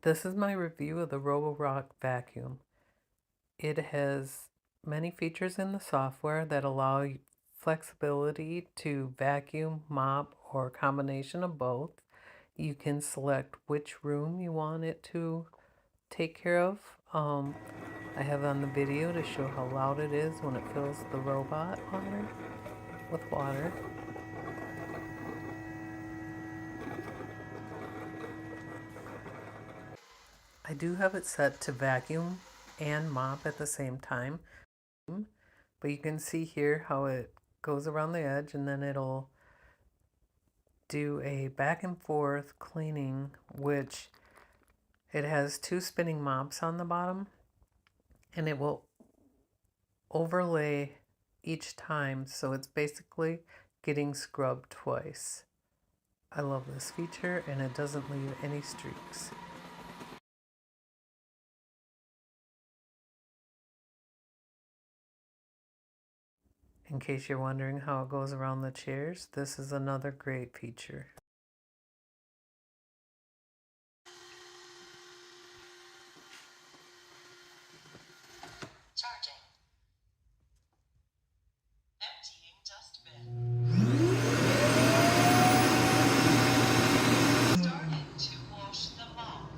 This is my review of the Roborock vacuum. It has many features in the software that allow flexibility to vacuum, mop, or a combination of both. You can select which room you want it to take care of. I have on the video to show how loud it is when it fills the robot water with water. I do have it set to vacuum and mop at the same time, but you can see here how it goes around the edge and then it'll do a back and forth cleaning, which it has two spinning mops on the bottom, and it will overlay each time, so it's basically getting scrubbed twice. I love this feature, and it doesn't leave any streaks. In case you're wondering how it goes around the chairs, this is another great feature. Charging. Emptying dustbin. Starting to wash the mop.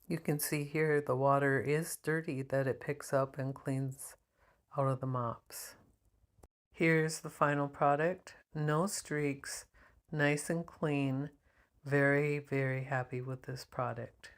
You can see here the water is dirty that it picks up and cleans out of the mops. Here's the final product. No streaks, nice and clean. Very, very happy with this product.